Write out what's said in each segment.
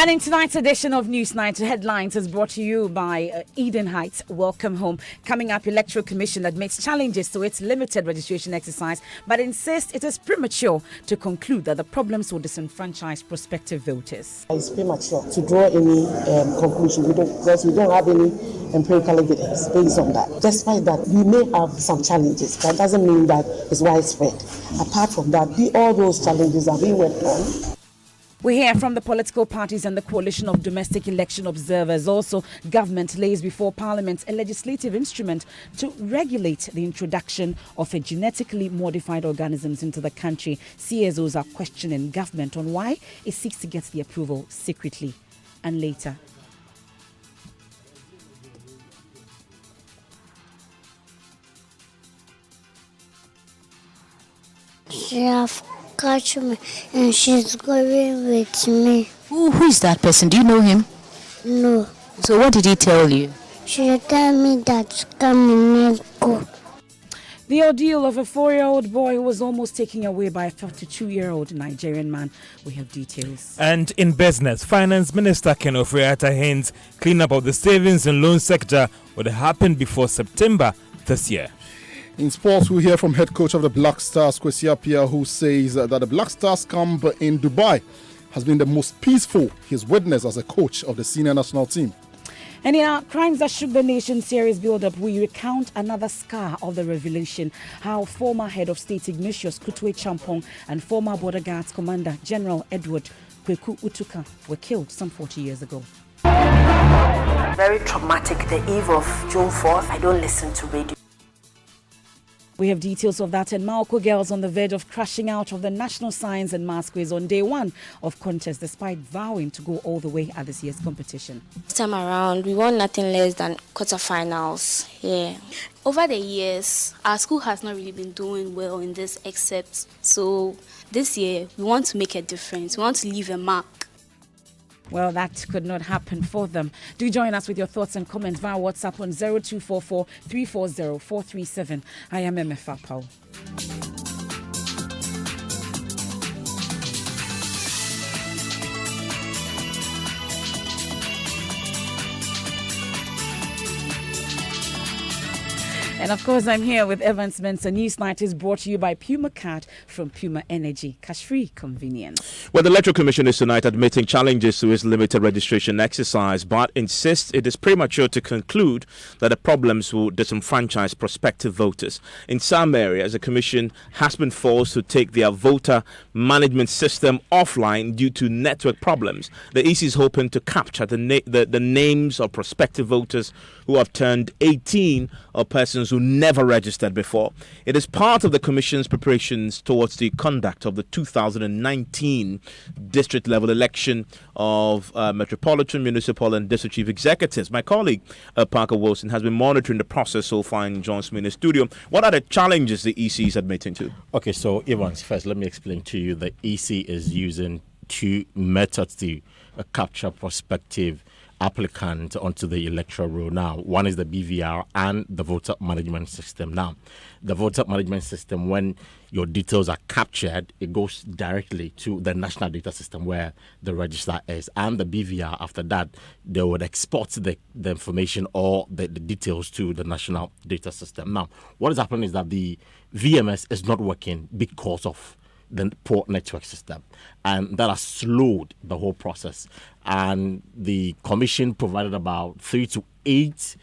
And in tonight's edition of News Night, Headlines is brought to you by Eden Heights. Welcome home. Coming up, Electoral Commission admits challenges to its limited registration exercise, but insists it is premature to conclude that the problems will disenfranchise prospective voters. It's premature to draw any conclusion because we don't have any empirical evidence based on that. Despite that, we may have some challenges, but that doesn't mean that it's widespread. Apart from that, all those challenges are being worked on. We hear from the political parties and the Coalition of Domestic Election Observers. Also, government lays before Parliament a legislative instrument to regulate the introduction of a genetically modified organisms into the country. CSOs are questioning government on why it seeks to get the approval secretly. And later, Catch me and she's going with me. Who is that person? Do you know him? No. So what did he tell you? She told me that come and go. the ordeal of a 4-year-old boy who was almost taken away by a 32-year-old Nigerian man. We have details. And in business, Finance Minister Ken Ofri-Atta hints cleanup of the savings and loan sector would happen before September this year. In sports, we hear from head coach of the Black Stars, Kwesi Appiah, who says that the Black Stars camp in Dubai has been the most peaceful he's witnessed as a coach of the senior national team. And in our Crimes That Shook the Nation series build-up, we recount another scar of the revelation, how former head of state Ignatius Kutwe Champong and former border guards commander General Edward Kweku Utuka were killed some 40 years ago. Very traumatic, the eve of June 4th. I don't listen to radio. We have details of that, and Malco girls on the verge of crashing out of the National Science and Maths Quiz on day one of contest, despite vowing to go all the way at this year's competition. This time around, we want nothing less than quarterfinals. Yeah. Over the years, our school has not really been doing well in this except. So this year, we want to make a difference. We want to leave a mark. Well, that could not happen for them. Do join us with your thoughts and comments via WhatsApp on 0244 340 437. I am MFA Paul. And of course, I'm here with Evans Mensah. News Night is brought to you by Puma Card from Puma Energy. Cash-free convenience. Well, the Electoral Commission is tonight admitting challenges to its limited registration exercise, but insists it is premature to conclude that the problems will disenfranchise prospective voters. In some areas, the Commission has been forced to take their voter management system offline due to network problems. The EC is hoping to capture the names of prospective voters who have turned 18 or persons who never registered before. It is part of the Commission's preparations towards the conduct of the 2019 district-level election of Metropolitan, Municipal and District Chief Executives. My colleague, Parker Wilson, has been monitoring the process so far and joins me in the studio. What are the challenges the EC is admitting to? Okay, so Evans, first let me explain to you the EC is using two methods to capture prospective applicant onto the electoral roll. Now, one is the BVR and the voter management system. Now, the voter management system, when your details are captured, it goes directly to the national data system where the register is. And the BVR, after that, they would export the information or the details to the national data system. Now, what is happening is that the VMS is not working because of the poor network system, and that has slowed the whole process. And the commission provided about 3 to 8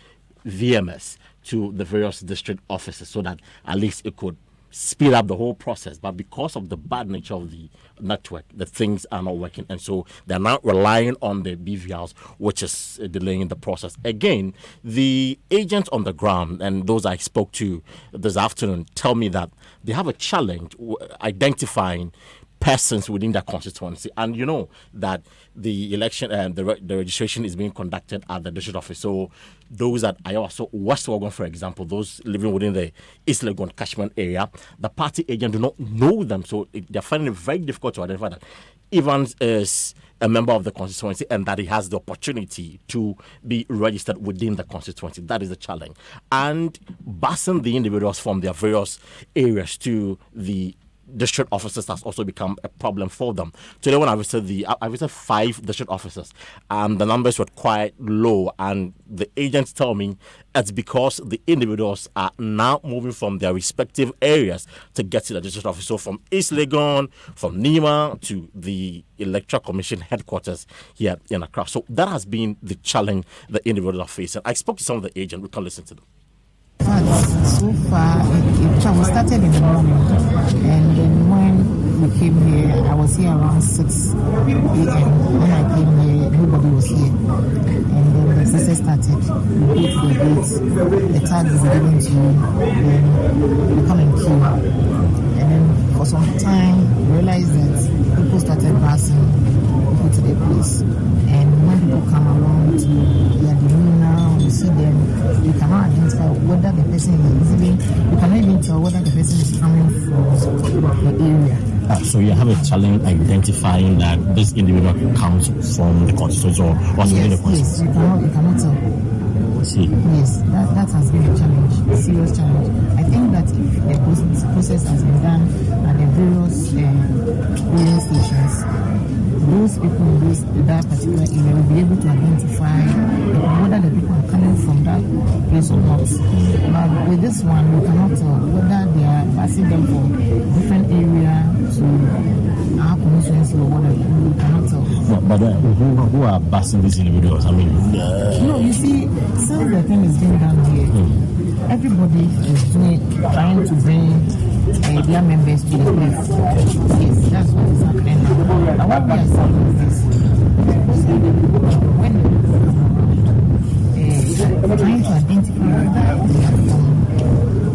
VMS to the various district offices so that at least it could speed up the whole process. But because of the bad nature of the network, the things are not working, and so they're now relying on the BVRs, which is delaying the process. Again, the agents on the ground and those I spoke to this afternoon tell me that they have a challenge identifying persons within their constituency, and you know that the election and the registration is being conducted at the district office. So those at Iowa, so West Oregon, for example, those living within the East Legon catchment area, the party agent do not know them, so they're finding it very difficult to identify that Evans is a member of the constituency and that he has the opportunity to be registered within the constituency. That is the challenge. And busing the individuals from their various areas to the district officers has also become a problem for them. Today, when I visited 5 district officers, the numbers were quite low, and the agents tell me it's because the individuals are now moving from their respective areas to get to the district office. So from East Legon, from Nima to the Electoral Commission headquarters here in Accra. So that has been the challenge the individuals are facing. I spoke to some of the agents. We can listen to them. So far, we started in the morning, and then when we came here, I was here around 6 a.m. When I came here, nobody was here. And then the process started. We go to the gates, the tag is given to you, then you come and queue. And then for some time, we realized that people started passing people to their place. And when people come around to their demeanor, you see them, you cannot identify whether the person is even, you cannot even tell whether the person is coming from the area. So you have a challenge identifying that this individual comes from the constituency or within the constituency? Yes, you cannot tell. See. Yes, that has been a challenge, a serious challenge. I think that if the process has been done at the various polling stations, those people in that particular area will be able to identify whether the people are coming from that place or not. But with this one, we cannot tell whether they are passing them from different area to our constituency or whatever. We cannot tell. But who are passing these individuals? I mean, no, you see, since the thing is being done here, everybody is trying to bring their members to the place. Yes, that's what is happening now. And what we are saying is this: when trying to identify whether they are from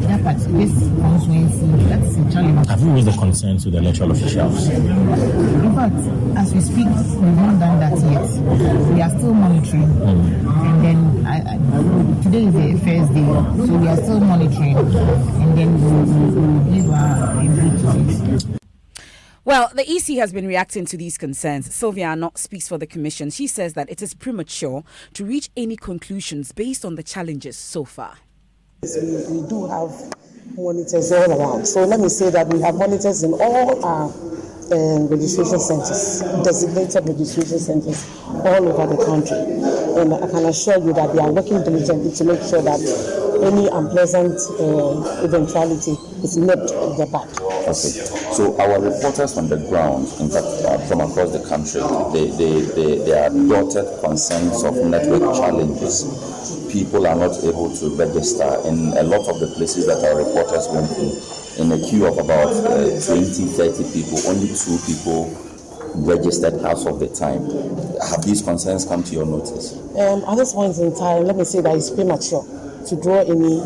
that particular constituency, that's a challenge. Have you raised the concern to the electoral officials? In fact, as we speak, we've not done that yet. We are still monitoring, and then today is the first day, so we are still monitoring, and then we'll give our input to it. Well, the EC has been reacting to these concerns. Sylvia Arnott speaks for the Commission. She says that it is premature to reach any conclusions based on the challenges so far. We do have monitors all around. So let me say that we have monitors in all our registration centers, designated registration centers all over the country. And I can assure you that they are working diligently to make sure that any unpleasant eventuality is nipped in the bud. Okay. So our reporters on the ground, in fact, from across the country, they are dotted concerns of network challenges. People are not able to register in a lot of the places that our reporters went to. In a queue of about 20, 30 people, only 2 people registered as of the time. Have these concerns come to your notice? At this point in time, let me say that it's premature to draw any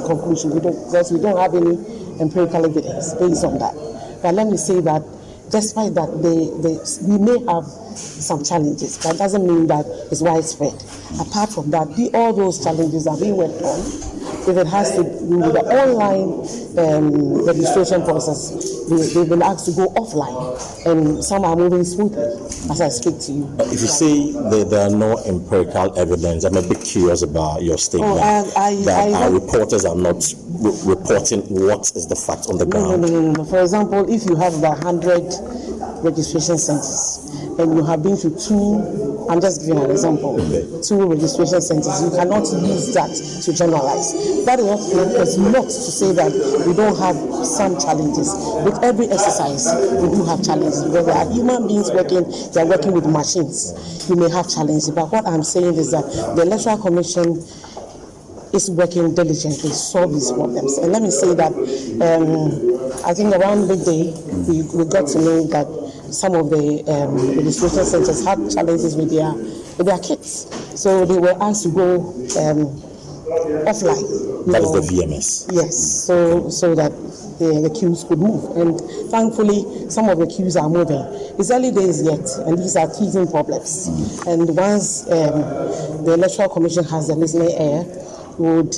conclusion because we don't have any empirical evidence based on that. But let me say that despite that, we may have some challenges, but it doesn't mean that it's widespread. Apart from that, all those challenges are being worked on. If it has to do with the online registration process, they've been asked to go offline, and some are moving smoothly as I speak to you. If you say there are no empirical evidence, I'm a bit curious about your statement that our reporters are not reporting what is the fact on the ground. No. For example, if you have about 100 registration centers and you have been to 2, I'm just giving an example, 2 registration centers, you cannot use that to generalize. That is not to say that we don't have some challenges. With every exercise, we do have challenges because there are human beings working, they are working with machines. You may have challenges, but what I'm saying is that the Electoral Commission is working diligently to solve these problems. And let me say that I think around midday, we got to know that some of the registration centers had challenges with their kits. So they were asked to go offline. That is the VMS. Yes, so that the queues could move. And thankfully, some of the queues are moving. It's early days yet, and these are teething problems. And once the Electoral Commission has the listening ear, we would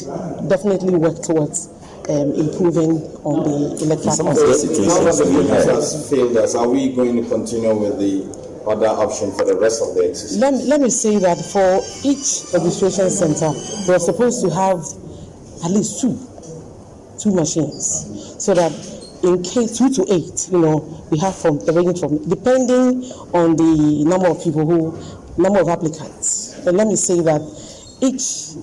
definitely work towards improving on the electoral process. Are we going to continue with the other option for the rest of the exercise? Let me say that for each registration center, we're supposed to have at least two machines, so that in case 2 to 8, we have from ranging from depending on the number of applicants. And let me say that each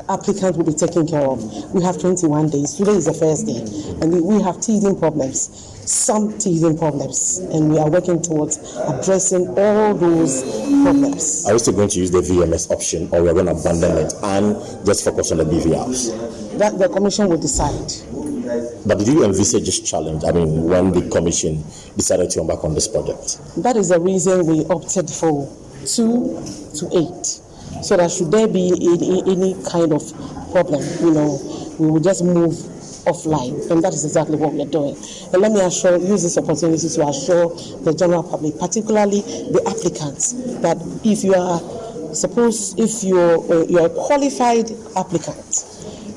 applicant will be taken care of. We have 21 days. Today is the first day, and we have teething problems. Some teething problems, and we are working towards addressing all those problems. Are we still going to use the VMS option, or we're going to abandon it and just focus on the BVRs? That the commission will decide. But did you envisage this challenge? I mean, when the commission decided to embark on this project? That is the reason we opted for 2 to 8, so that should there be any kind of problem, we will just move offline, and that is exactly what we are doing. And let me use this opportunity to assure the general public, particularly the applicants, that if you're a qualified applicant,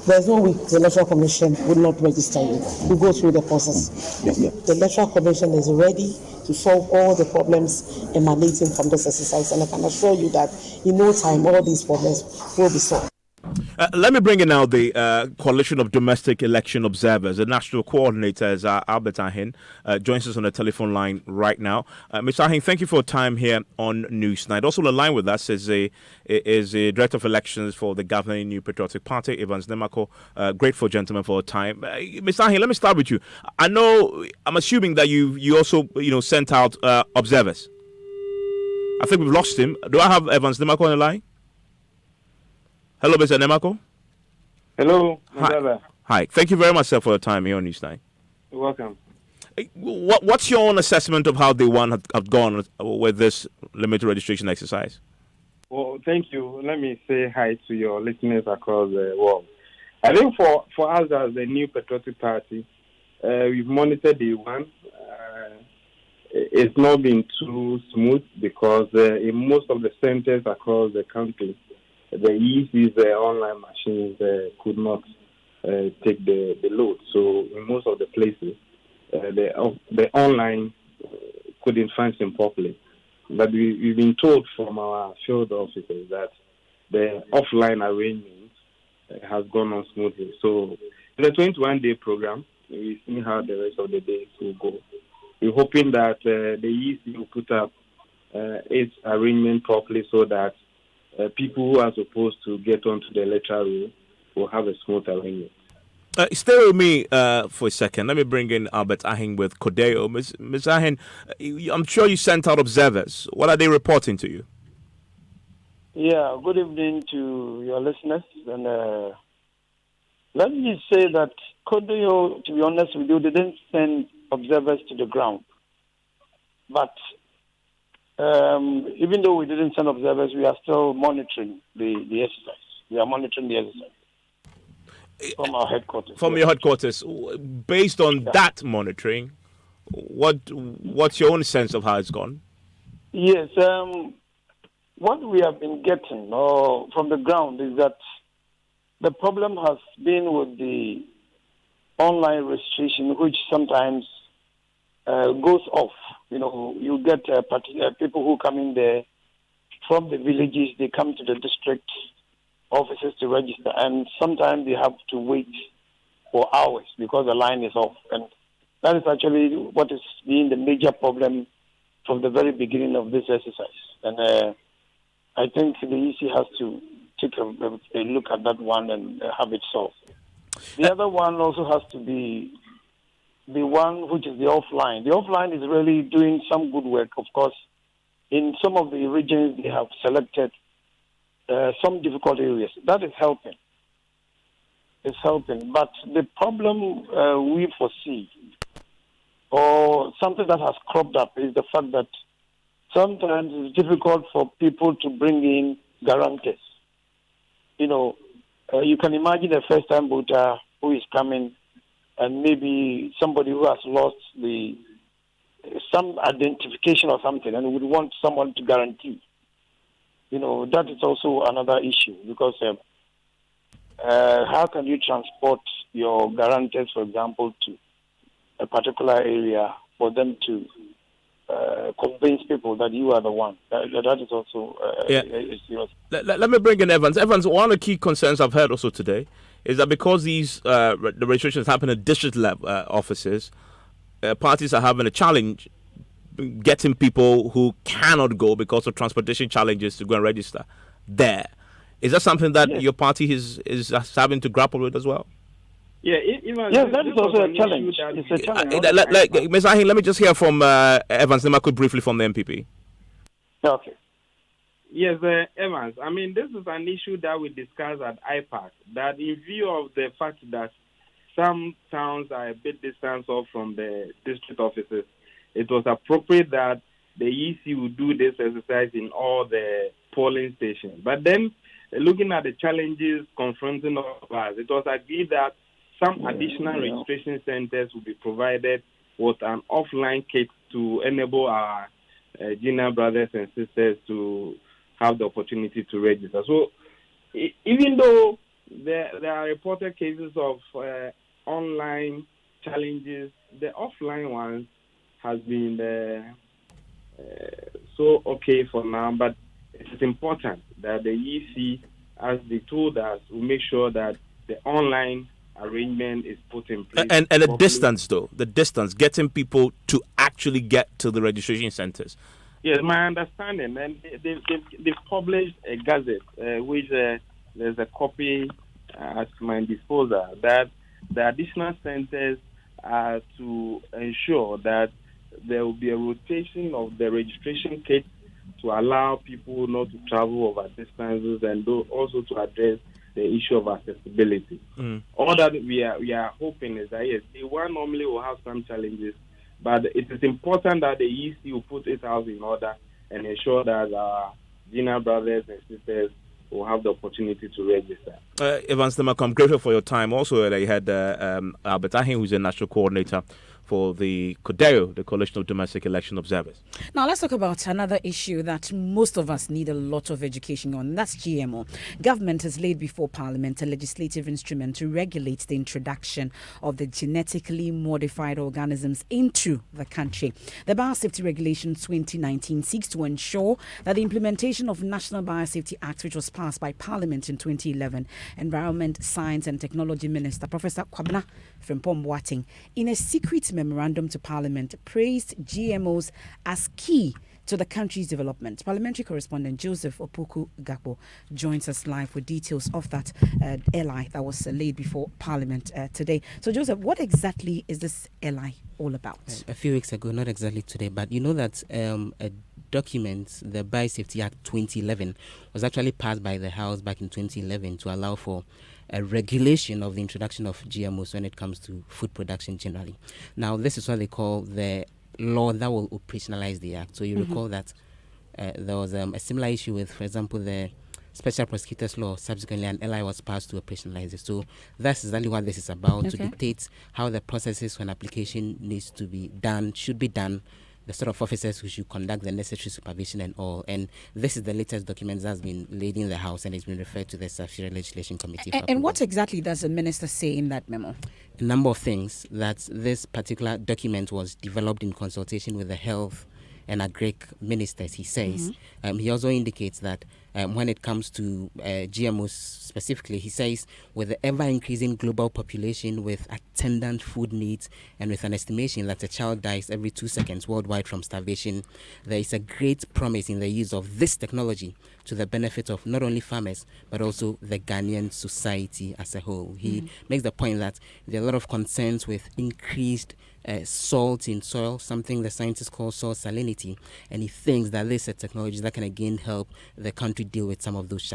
there's no way the Electoral Commission would not register you. We go through the process. The Electoral Commission is ready to solve all the problems emanating from this exercise, and I can assure you that in no time all these problems will be solved. Let me bring in now the Coalition of Domestic Election Observers. The national coordinator is Albert Ahin, joins us on the telephone line right now. Mr. Ahin, thank you for your time here on Newsnight. Also on the line with us is the Director of Elections for the governing New Patriotic Party, Evans Nemako. Grateful gentleman for your time. Mr. Ahin, let me start with you. I'm assuming that you also sent out observers. I think we've lost him. Do I have Evans Nemako on the line? Hello, Mr. Nemako. Hello, Hi. Hi. Thank you very much, sir, for your time here on Newsnight. You're welcome. What's your own assessment of how day one have gone with this limited registration exercise? Well, thank you. Let me say hi to your listeners across the world. I think for us as the New Patriotic Party, we've monitored day one. It's not been too smooth because in most of the centers across the country, the EC's online machines could not take the load. So in most of the places, the online couldn't function properly. But we've been told from our field officers that the offline arrangement has gone on smoothly. So in the 21-day program, we see how the rest of the days will go. We're hoping that the EC will put up its arrangement properly so that people who are supposed to get onto the electoral roll will have a smooth arrangement. Stay with me for a second. Let me bring in Albert Ahin with Codeo. Ms. Ahin, I'm sure you sent out observers. What are they reporting to you? Yeah, good evening to your listeners. And let me say that Codeo, to be honest with you, didn't send observers to the ground. But even though we didn't send observers, we are still monitoring the exercise. We are monitoring the exercise from our headquarters. From your headquarters. Based on that monitoring, what's your own sense of how it's gone? Yes. What we have been getting from the ground is that the problem has been with the online registration, which sometimes goes off. You get people who come in there from the villages, they come to the district offices to register, and sometimes they have to wait for hours because the line is off. And that is actually what is being the major problem from the very beginning of this exercise. And I think the EC has to take a look at that one and have it solved. The other one also has to be the one which is the offline. The offline is really doing some good work. Of course, in some of the regions, they have selected some difficult areas. That is helping. It's helping. But the problem we foresee, or something that has cropped up, is the fact that sometimes it's difficult for people to bring in guarantors. You can imagine a first-time voter who is coming, and maybe somebody who has lost some identification or something, and would want someone to guarantee. That is also another issue, because how can you transport your guarantors, for example, to a particular area for them to convince people that you are the one? That is also a serious. Let me bring in Evans. Evans, one of the key concerns I've heard also today is that because these the registrations happen at district level offices, parties are having a challenge getting people who cannot go because of transportation challenges to go and register there. Is that something that your party is having to grapple with as well? Yeah, that is also a challenge. It's a challenge. Like Ms. Ahin, let me just hear from Evans Nemaku briefly from the MPP. Okay. Yes, Evans. I mean, this is an issue that we discussed at IPAC, that in view of the fact that some towns are a bit distant off from the district offices, it was appropriate that the EC would do this exercise in all the polling stations. But then, looking at the challenges confronting all of us, it was agreed that some additional registration centers will be provided with an offline kit to enable our junior brothers and sisters to have the opportunity to register. So even though there are reported cases of online challenges, the offline ones has been so okay for now, but it is important that the EC, as they told us, will make sure that the online arrangement is put in place. And the distance, though, getting people to actually get to the registration centers. Yes, my understanding, and they've published a gazette, which there's a copy at my disposal, that the additional centers are to ensure that there will be a rotation of the registration kits to allow people not to travel over distances, and also to address the issue of accessibility. All that we are hoping is that, yes, the one normally will have some challenges, but it is important that the EC will put its house in order and ensure that our junior brothers and sisters will have the opportunity to register. Evans Nemaku, I'm grateful for your time. Also, you had Albert Ahin, who's a national coordinator for the CODEO, the Coalition of Domestic Election Observers. Now, let's talk about another issue that most of us need a lot of education on. That's GMO. Government has laid before Parliament a legislative instrument to regulate the introduction of the genetically modified organisms into the country. The Biosafety Regulation 2019 seeks to ensure that the implementation of National Biosafety Act, which was passed by Parliament in 2011, Environment, Science and Technology Minister Professor Kwabena Frimpong-Boateng, in a secret memorandum to Parliament, praised GMOs as key to the country's development. Parliamentary correspondent Joseph Opoku Gakpo joins us live with details of that LI that was laid before Parliament today. So, Joseph, what exactly is this LI all about? A few weeks ago, not exactly today, but you know that a document, the Biosafety Act 2011, was actually passed by the House back in 2011 to allow for a regulation of the introduction of GMOs when it comes to food production generally. Now, this is what they call the law that will operationalize the act. So you recall that there was a similar issue with, for example, the Special Prosecutors Law. Subsequently, an LI was passed to operationalize it. So that's exactly what this is about, to dictate how the processes when application needs to be done, should be done, the sort of officers who should conduct the necessary supervision and all. And this is the latest document that has been laid in the House and it's been referred to the Safiri Legislation Committee. And what exactly does the minister say in that memo? A number of things. That this particular document was developed in consultation with the Health and Agric ministers, he says. He also indicates that when it comes to GMOs specifically, he says, with the ever-increasing global population with attendant food needs and with an estimation that a child dies every 2 seconds worldwide from starvation, there is a great promise in the use of this technology to the benefit of not only farmers, but also the Ghanaian society as a whole. He makes the point that there are a lot of concerns with increased salt in soil, something the scientists call soil salinity, and he thinks that this is a technology that can again help the country deal with some of those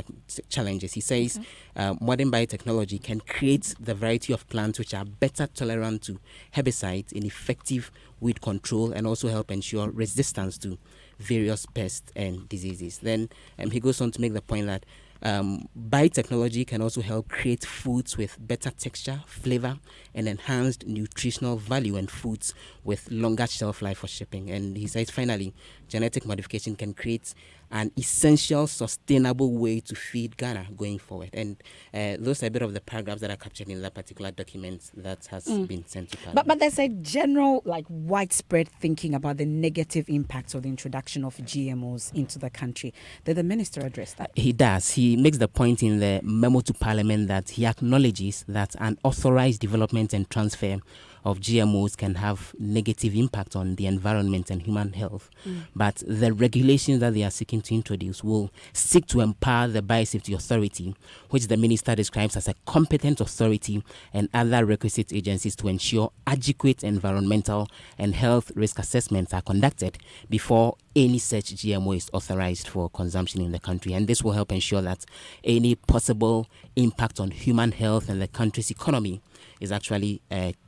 challenges. He says modern biotechnology can create the variety of plants which are better tolerant to herbicides in effective weed control and also help ensure resistance to various pests and diseases. Then he goes on to make the point that biotechnology can also help create foods with better texture, flavor, and enhanced nutritional value, and foods with longer shelf life for shipping. And he says, finally, genetic modification can create an essential, sustainable way to feed Ghana going forward. And those are a bit of the paragraphs that are captured in that particular document that has been sent to Parliament. But there's a general, widespread thinking about the negative impacts of the introduction of GMOs into the country. Did the minister address that? He does. He makes the point in the memo to Parliament that he acknowledges that an authorized development and transfer of GMOs can have negative impact on the environment and human health. But the regulations that they are seeking to introduce will seek to empower the Biosafety Authority, which the minister describes as a competent authority, and other requisite agencies to ensure adequate environmental and health risk assessments are conducted before any such GMO is authorized for consumption in the country. And this will help ensure that any possible impact on human health and the country's economy is actually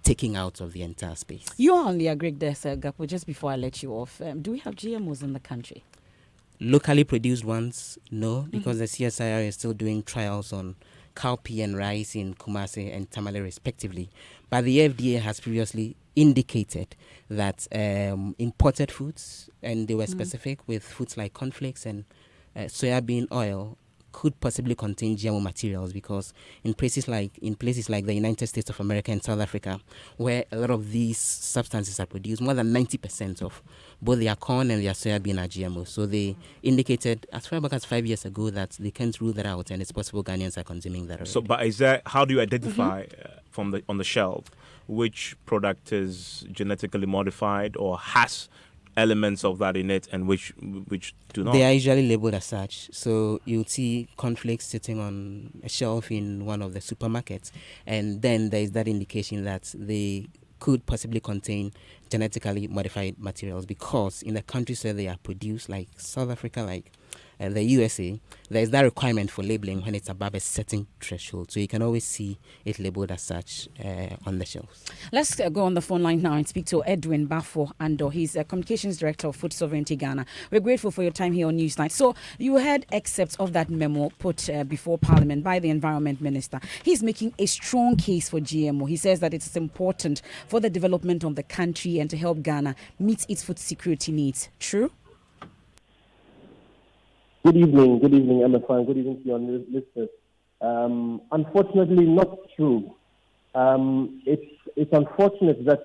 taking out of the entire space. You only agreed there, Sir Gapo, just before I let you off. Do we have GMOs in the country? Locally produced ones, no, because the CSIR is still doing trials on cowpea and rice in Kumasi and Tamale respectively. But the FDA has previously indicated that imported foods, and they were specific with foods like cornflakes and soybean oil, could possibly contain GMO materials, because in places like the United States of America and South Africa, where a lot of these substances are produced, more than 90% of both their corn and their soybean are GMO. So they indicated as far back as 5 years ago that they can't rule that out, and it's possible Ghanaians are consuming that already. So, but how do you identify on the shelf which product is genetically modified or has elements of that in it, and which do not? They are usually labeled as such. So you'll see cornflakes sitting on a shelf in one of the supermarkets, and then there is that indication that they could possibly contain genetically modified materials, because in the countries where they are produced, like South Africa, like the USA, there is that requirement for labeling when it's above a certain threshold. So you can always see it labeled as such on the shelves. Let's go on the phone line now and speak to Edwin Bafo Ando. He's a Communications Director of Food Sovereignty Ghana. We're grateful for your time here on Newsnight. So you heard excerpts of that memo put before Parliament by the Environment Minister. He's making a strong case for GMO. He says that it's important for the development of the country and to help Ghana meet its food security needs. True? Good evening, MFI. Good evening to your listeners. Unfortunately, not true. It's unfortunate that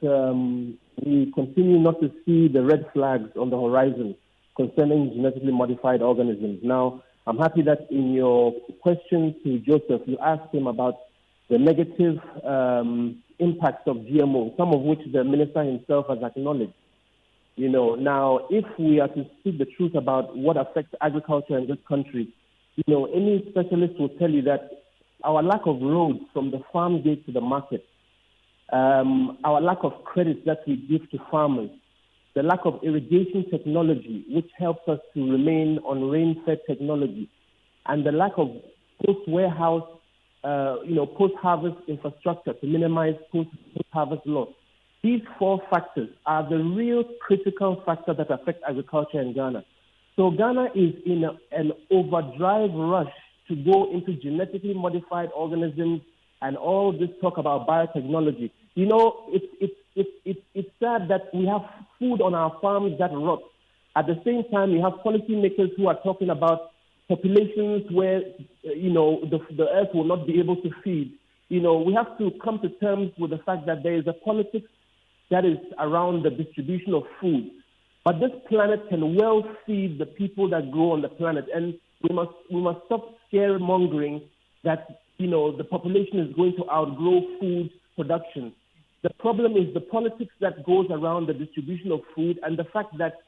we continue not to see the red flags on the horizon concerning genetically modified organisms. Now, I'm happy that in your question to Joseph, you asked him about the negative impacts of GMO, some of which the minister himself has acknowledged. Now, if we are to speak the truth about what affects agriculture in this country, any specialist will tell you that our lack of roads from the farm gate to the market, our lack of credit that we give to farmers, the lack of irrigation technology, which helps us to remain on rain-fed technology, and the lack of post-warehouse, post-harvest infrastructure to minimize post-harvest loss. These four factors are the real critical factors that affect agriculture in Ghana. So Ghana is in an overdrive rush to go into genetically modified organisms and all this talk about biotechnology. It's sad that we have food on our farms that rot. At the same time, we have policymakers who are talking about populations where, the earth will not be able to feed. We have to come to terms with the fact that there is a politics that is around the distribution of food. But this planet can well feed the people that grow on the planet. And we must stop scaremongering that, the population is going to outgrow food production. The problem is the politics that goes around the distribution of food, and the fact that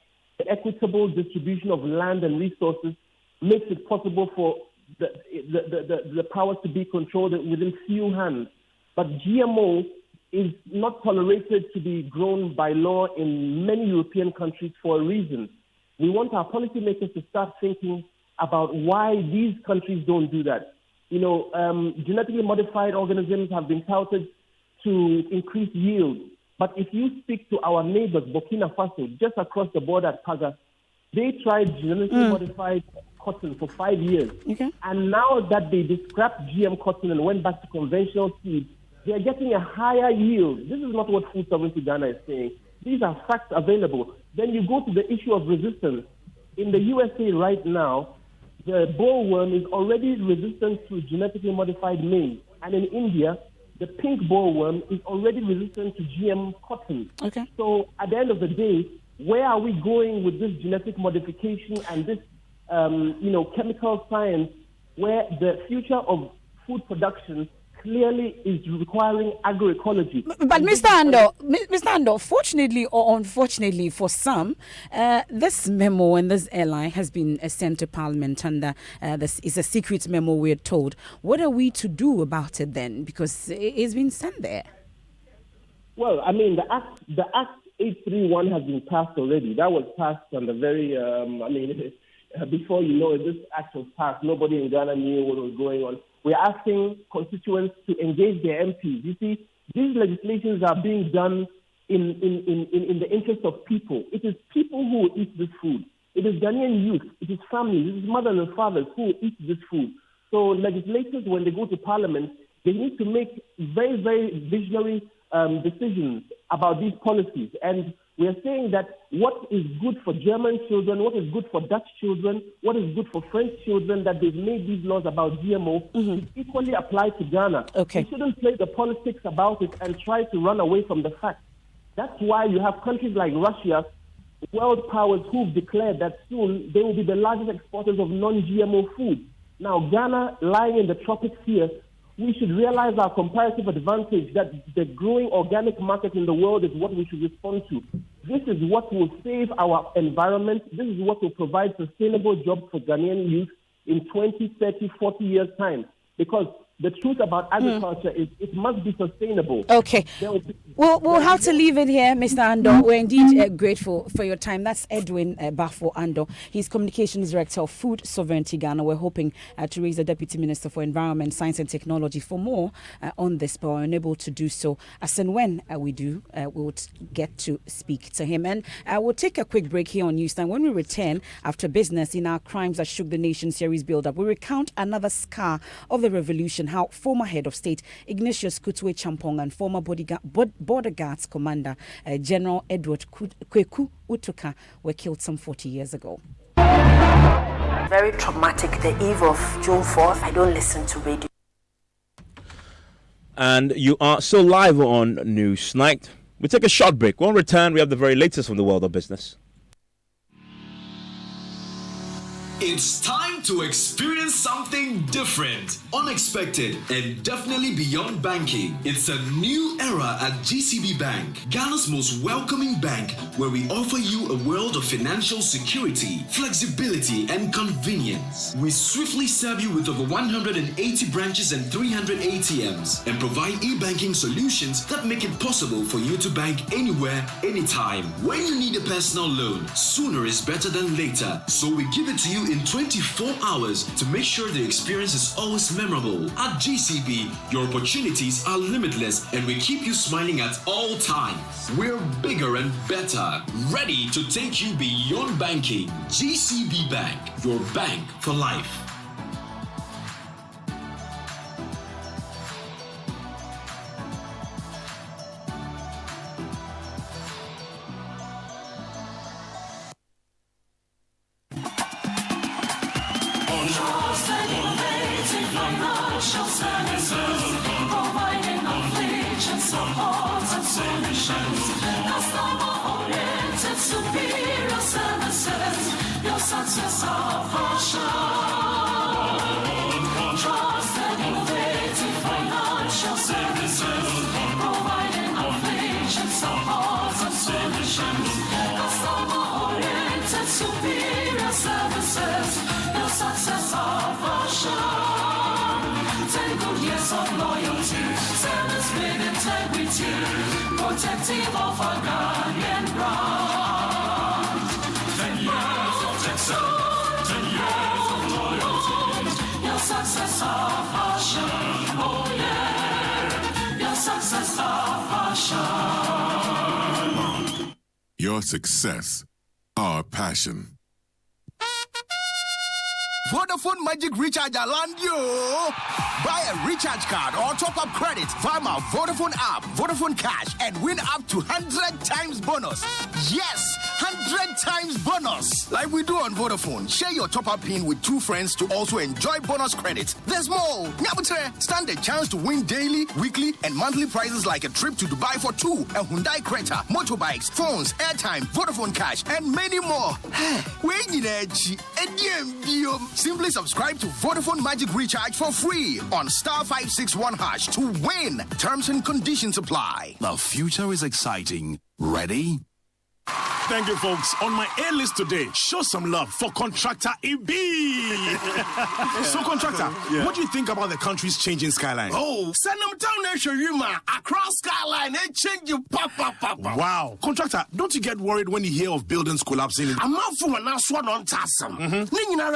the equitable distribution of land and resources makes it possible for the powers to be controlled within few hands. But GMO is not tolerated to be grown by law in many European countries for a reason. We want our policymakers to start thinking about why these countries don't do that. Genetically modified organisms have been touted to increase yield. But if you speak to our neighbors, Burkina Faso, just across the border at Paga, they tried genetically modified cotton for 5 years. Okay. And now that they scrapped GM cotton and went back to conventional seeds, they are getting a higher yield. This is not what Food Sovereignty Ghana is saying. These are facts available. Then you go to the issue of resistance. In the USA right now, the bollworm is already resistant to genetically modified maize. And in India, the pink bollworm is already resistant to GM cotton. Okay. So at the end of the day, where are we going with this genetic modification and this, chemical science, where the future of food production clearly is requiring agroecology? But Mr. Ando, fortunately or unfortunately for some, this memo and this airline has been sent to Parliament, and this is a secret memo, we're told. What are we to do about it then? Because it's been sent there. Well, I mean, the Act 831 has been passed already. That was passed on the very, before you know it, this act was passed. Nobody in Ghana knew what was going on. We're asking constituents to engage their MPs. You see, these legislations are being done in the interest of people. It is people who will eat this food. It is Ghanaian youth. It is families. It is mothers and fathers who will eat this food. So legislators, when they go to Parliament, they need to make very, very visionary decisions about these policies. And we are saying that what is good for German children, what is good for Dutch children, what is good for French children, that they've made these laws about GMO, is equally applied to Ghana. Okay. We shouldn't play the politics about it and try to run away from the facts. That's why you have countries like Russia, world powers, who've declared that soon they will be the largest exporters of non-GMO food. Now, Ghana, lying in the tropics here, we should realize our comparative advantage, that the growing organic market in the world is what we should respond to. This is what will save our environment. This is what will provide sustainable jobs for Ghanaian youth in 20, 30, 40 years' time. Because the truth about agriculture is it must be sustainable. Okay. We'll have to leave it here, Mr. Ando. We're indeed grateful for your time. That's Edwin Bafo Ando. He's Communications Director of Food Sovereignty Ghana. We're hoping to raise the Deputy Minister for Environment, Science and Technology for more on this, but we're unable to do so. As and when we do, we'll get to speak to him. And we'll take a quick break here on Newstime. When we return after business in our Crimes That Shook the Nation series build-up, we recount another scar of the revolution, how former head of state Ignatius Kutwe Champong and former border guards commander General Edward Kweku Utuka were killed some 40 years ago. Very traumatic, the eve of June 4th. I don't listen to radio. And you are so live on Newsnight. We take a short break. When we return, we have the very latest from the world of business. It's time to experience something different, unexpected, and definitely beyond banking. It's a new era at GCB Bank, Ghana's most welcoming bank, where we offer you a world of financial security, flexibility, and convenience. We swiftly serve you with over 180 branches and 300 ATMs, and provide e-banking solutions that make it possible for you to bank anywhere, anytime. When you need a personal loan, sooner is better than later, so we give it to you in 24 hours to make sure the experience is always memorable. At GCB, your opportunities are limitless, and we keep you smiling at all times. We're bigger and better, ready to take you beyond banking. GCB Bank, your bank for life. Success of our show. Trusted, innovative financial services, providing inflation support and solutions. Customer-oriented, superior services. The success of our show. 10 good years of loyalty, service with integrity, protective of our Ghanaian brand. 10 years of Texas, 10 years of loyalty. Your success of our show, oh yeah. Your success of our show. Your success, our passion. Vodafone Magic Recharge land you. Buy a recharge card or top up credit via my Vodafone app, Vodafone Cash, and win up to 100 times bonus. Yes, 100 times bonus. Like we do on Vodafone. Share your top up pin with 2 friends to also enjoy bonus credit. There's more. Stand a chance to win daily, weekly, and monthly prizes like a trip to Dubai for 2, a Hyundai Creta, motorbikes, phones, airtime, Vodafone Cash, and many more. Simply subscribe to Vodafone Magic Recharge for free on *561# to win. Terms and conditions apply. The future is exciting. Ready? Thank you, folks. On my A list today, show some love for Contractor EB. So, Contractor, what do you think about the country's changing skyline? Oh, send them down there, Yuma. Across skyline, they change you. Wow. Contractor, don't you get worried when you hear of buildings collapsing? I'm out for an answer on Tassam.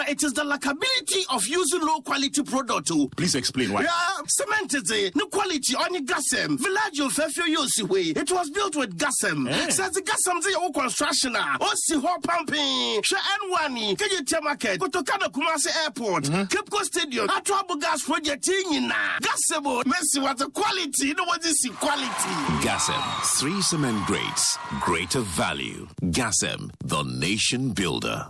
It is the likability of using low quality product. Please explain why. Yeah, cement is no quality on your gasem. Village of Fefu. It was built with gasem. Says the gasem all construction. See how pumping. Sha N1. Can you tell market? Go to Kano Kumasi Airport. Cape Coast Stadium. A trouble gas project in Gasebo. Messi what the quality. You know what is quality? Gasem, 3 cement grades, greater value. Gasem, the nation builder.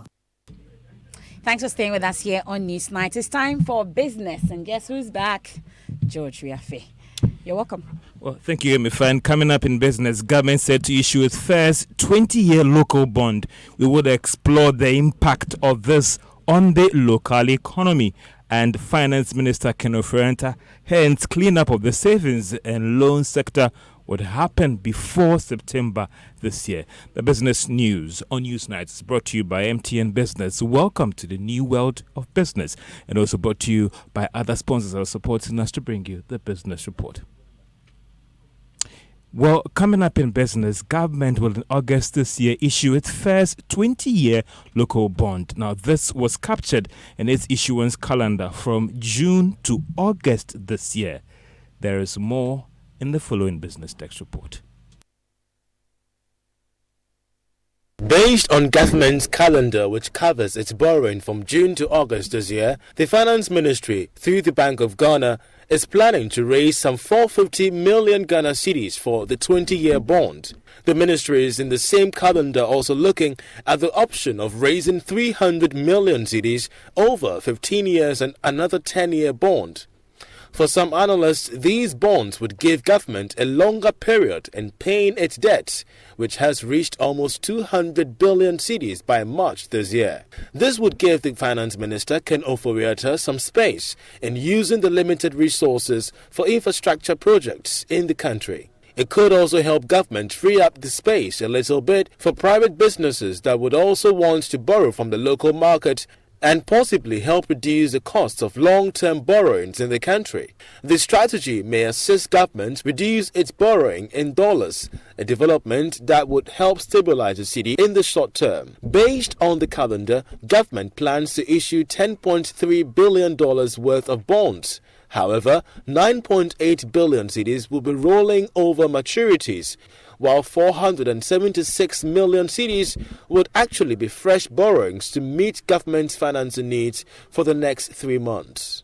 Thanks for staying with us here on Newsnight. It's time for business, and guess who's back? George Riafe. You're welcome. Well, thank you, Emifan. Coming up in business, government said to issue its first 20-year local bond. We would explore the impact of this on the local economy. And Finance Minister Ken Ofori-Atta, hence cleanup of the savings and loan sector would happen before September this year. The business news on Newsnight is brought to you by MTN Business. Welcome to the new world of business, and also brought to you by other sponsors that are supporting us to bring you the business report. Well, coming up in business, government will in August this year issue its first 20-year local bond. Now, this was captured in its issuance calendar from June to August this year. There is more in the following business text report. Based on government's calendar, which covers its borrowing from June to August this year, the Finance Ministry, through the Bank of Ghana, is planning to raise some 450 million Ghana cedis for the 20-year bond. The ministry is in the same calendar also looking at the option of raising 300 million cedis over 15 years and another 10-year bond. For some analysts, these bonds would give government a longer period in paying its debt, which has reached almost 200 billion cedis by March this year. This would give the Finance Minister, Ken Ofori-Atta, some space in using the limited resources for infrastructure projects in the country. It could also help government free up the space a little bit for private businesses that would also want to borrow from the local market and possibly help reduce the costs of long-term borrowings in the country. The strategy may assist government reduce its borrowing in dollars, a development that would help stabilize the city in the short term. Based on the calendar, government plans to issue $10.3 billion worth of bonds. However, 9.8 billion cedis will be rolling over maturities, while 476 million cedis would actually be fresh borrowings to meet government's financing needs for the next 3 months.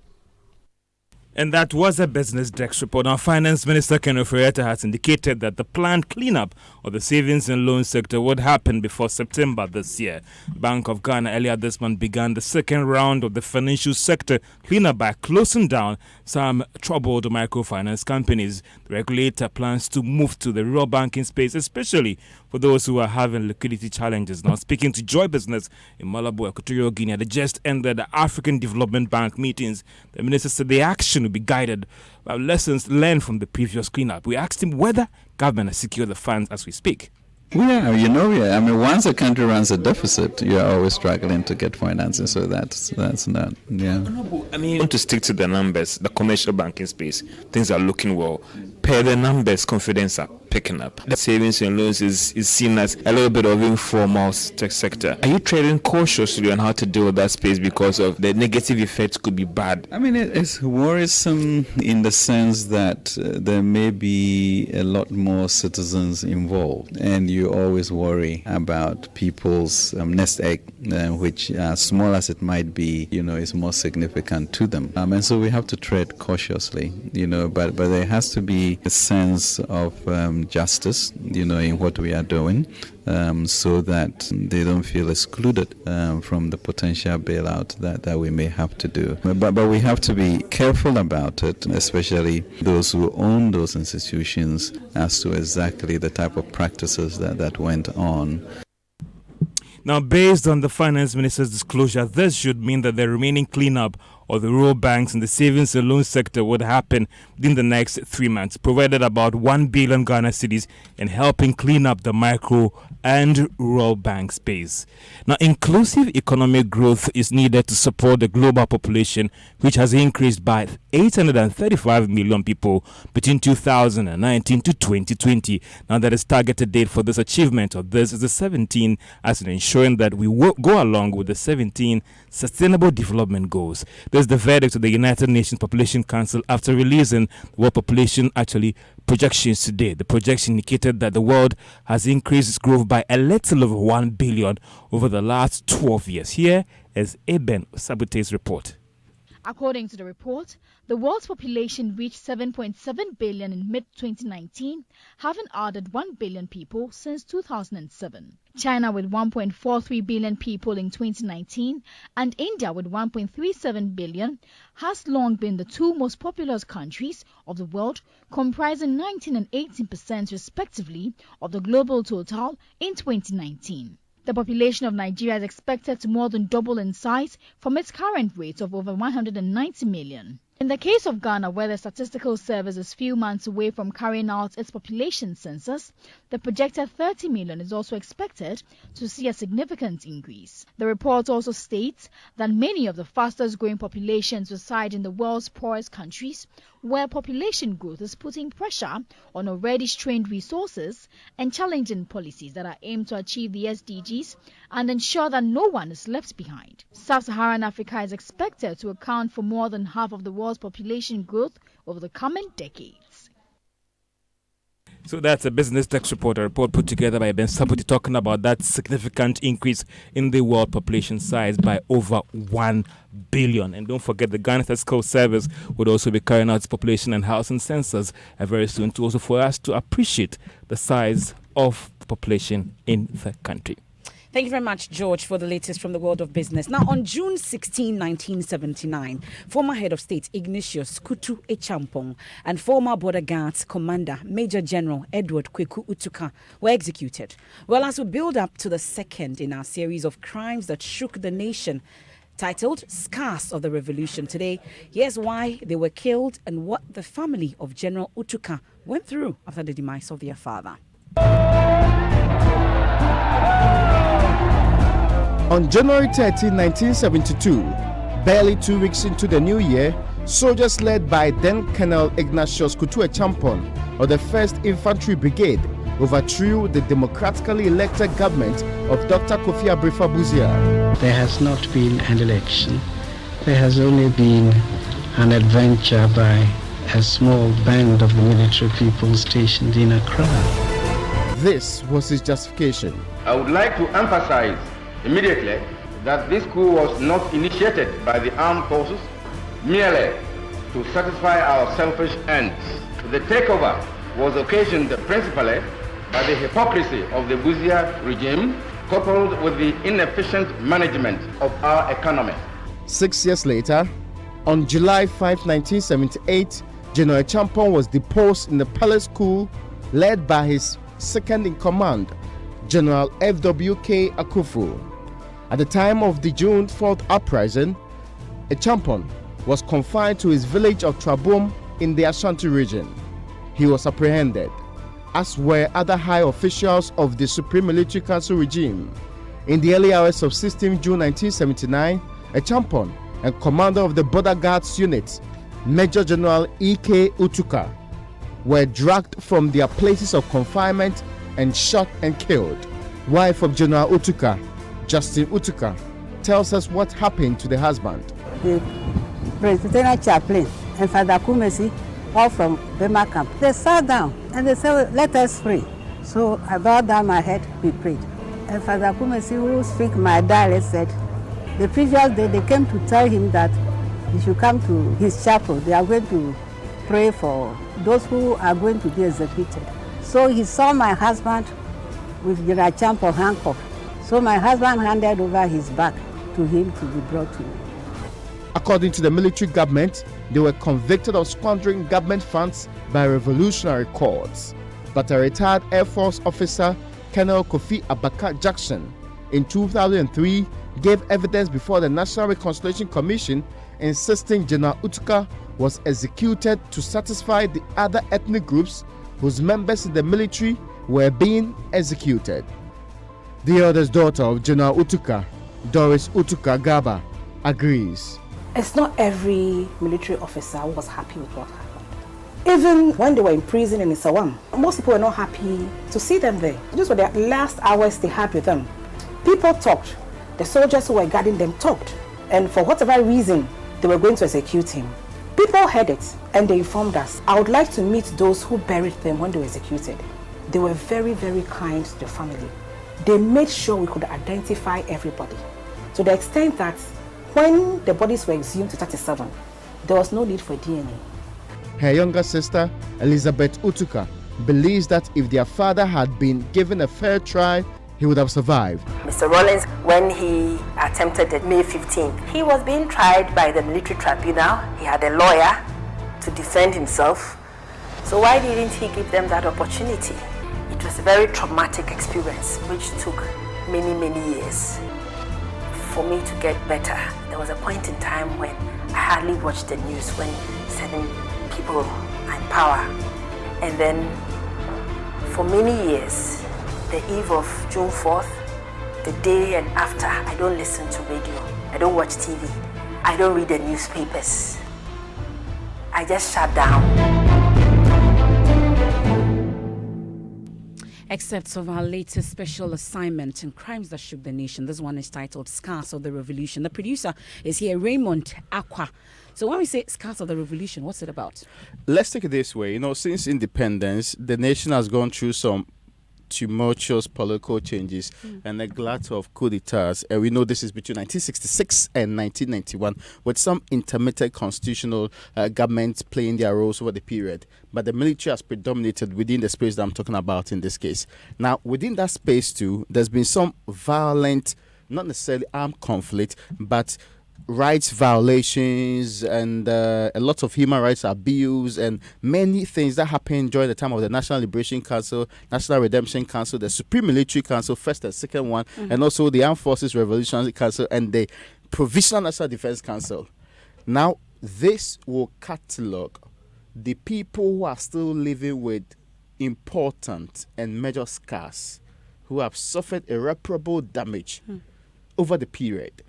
And that was a business desk report. Now, Finance Minister Ken Ofori-Atta has indicated that the planned cleanup of the savings and loan sector would happen before September this year. Bank of Ghana earlier this month began the second round of the financial sector cleanup by closing down some troubled microfinance companies. The regulator plans to move to the real banking space, especially for those who are having liquidity challenges. Now, speaking to Joy Business in Malabo, Equatorial Guinea, they just ended the African Development Bank meetings. The minister said the action will be guided by lessons learned from the previous cleanup. We asked him whether government has secured the funds as we speak. Yeah, I mean, once a country runs a deficit, you're always struggling to get financing, so that's not, yeah. I mean, you want to stick to the numbers, the commercial banking space, things are looking well. Per the numbers, confidence up. picking up. The savings and loans is seen as a little bit of informal sector. Are you trading cautiously on how to deal with that space because of the negative effects could be bad? I mean, it's worrisome in the sense that there may be a lot more citizens involved, and you always worry about people's nest egg, which, small as it might be, is more significant to them. And so we have to tread cautiously, but there has to be a sense of justice, in what we are doing, so that they don't feel excluded from the potential bailout that we may have to do. But we have to be careful about it, especially those who own those institutions, as to exactly the type of practices that went on. Now, based on the finance minister's disclosure, this should mean that the remaining cleanup of the rural banks and the savings and loan sector would happen within the next 3 months, provided about 1 billion Ghana cedis in helping clean up the micro and rural bank space. Now, inclusive economic growth is needed to support the global population, which has increased by 835 million people between 2019 to 2020. Now, that is targeted date for this achievement of this is the 17th, as in ensuring that we go along with the 17 Sustainable Development Goals. There's the verdict of the United Nations Population Council after releasing world population projections today. The projection indicated that the world has increased its growth by a little over 1 billion over the last 12 years. Here is Eben Sabute's report. According to the report, the world's population reached 7.7 billion in mid-2019, having added 1 billion people since 2007. China with 1.43 billion people in 2019 and India with 1.37 billion has long been the two most populous countries of the world, comprising 19 and 18% respectively of the global total in 2019. The population of Nigeria is expected to more than double in size from its current rate of over 190 million. In the case of Ghana, where the Statistical Service is few months away from carrying out its population census, the projected 30 million is also expected to see a significant increase. The report also states that many of the fastest growing populations reside in the world's poorest countries, where population growth is putting pressure on already strained resources and challenging policies that are aimed to achieve the SDGs and ensure that no one is left behind. Sub-Saharan Africa is expected to account for more than half of the world's population growth over the coming decades. So that's a Business Desk report, a report put together by Ben Sabuti talking about that significant increase in the world population size by over 1 billion. And don't forget, the Ghana Statistical Service would also be carrying out its population and housing census very soon, to also for us to appreciate the size of the population in the country. Thank you very much, George, for the latest from the world of business. Now, on June 16, 1979, former head of state Ignatius Kutu Echampong and former border guards commander Major General Edward Kweku Utuka were executed. Well, as we build up to the second in our series of crimes that shook the nation, titled Scars of the Revolution, today, here's why they were killed and what the family of General Utuka went through after the demise of their father. On January 13, 1972, barely 2 weeks into the new year, soldiers led by then Colonel Ignatius Kutu Echampong of the 1st Infantry Brigade overthrew the democratically elected government of Dr. Kofi Abrefa-Busia. There has not been an election. There has only been an adventure by a small band of the military people stationed in Accra. This was his justification. I would like to emphasize immediately that this coup was not initiated by the armed forces merely to satisfy our selfish ends. The takeover was occasioned principally by the hypocrisy of the Busia regime, coupled with the inefficient management of our economy. 6 years later, on July 5, 1978, General Echampong was deposed in the palace coup led by his second-in-command, General F.W.K. Akufu. At the time of the June 4th uprising, Echampong was confined to his village of Trabom in the Ashanti region. He was apprehended, as were other high officials of the Supreme Military Council regime. In the early hours of 16 June 1979, Echampong and commander of the Border Guards Unit, Major General E.K. Utuka, were dragged from their places of confinement and shot and killed. Wife of General Utuka, Justin Utuka, tells us what happened to the husband. The Presbyterian chaplain and Father Kumesi, all from Bema camp, they sat down and they said, let us pray. So I bowed down my head, we prayed. And Father Kumesi, who speaks my dialect, said, the previous day they came to tell him that he should come to his chapel. They are going to pray for those who are going to be executed. So he saw my husband with General Champo handcuffed. So my husband handed over his bag to him to be brought to me. According to the military government, they were convicted of squandering government funds by revolutionary courts. But a retired Air Force officer, Colonel Kofi Abaka Jackson, in 2003 gave evidence before the National Reconciliation Commission insisting General Utuka was executed to satisfy the other ethnic groups whose members in the military were being executed. The eldest daughter of General Utuka, Doris Utuka Gaba, agrees. It's not every military officer who was happy with what happened. Even when they were in prison in Isawam, most people were not happy to see them there. These were the last hours they had with them. People talked. The soldiers who were guarding them talked. And for whatever reason, they were going to execute him. People heard it and they informed us. I would like to meet those who buried them when they were executed. They were very, very kind to the family. They made sure we could identify everybody. To the extent that when the bodies were exhumed to 37, there was no need for DNA. Her younger sister, Elizabeth Utuka, believes that if their father had been given a fair trial, he would have survived. Mr. Rollins, when he attempted it May 15th, he was being tried by the military tribunal. He had a lawyer to defend himself. So why didn't he give them that opportunity? It was a very traumatic experience, which took many, many years for me to get better. There was a point in time when I hardly watched the news when certain people are in power. And then for many years, the eve of June 4th, the day and after, I don't listen to radio. I don't watch TV. I don't read the newspapers. I just shut down. Excerpts of our latest special assignment and crimes that shook the nation. This one is titled Scars of the Revolution. The producer is here, Raymond Aqua. So when we say Scars of the Revolution, what's it about? Let's take it this way. Since independence, the nation has gone through some tumultuous political changes and a glut of coup d'etats. And we know this is between 1966 and 1991, with some intermittent constitutional governments playing their roles over the period. But the military has predominated within the space that I'm talking about in this case. Now, within that space too, there's been some violent, not necessarily armed conflict, but rights violations and a lot of human rights abuse and many things that happened during the time of the National Liberation Council, National Redemption Council, the Supreme Military Council, first and second one, and also the Armed Forces Revolutionary Council and the Provisional National Defense Council. Now, this will catalog the people who are still living with important and major scars, who have suffered irreparable damage over the period,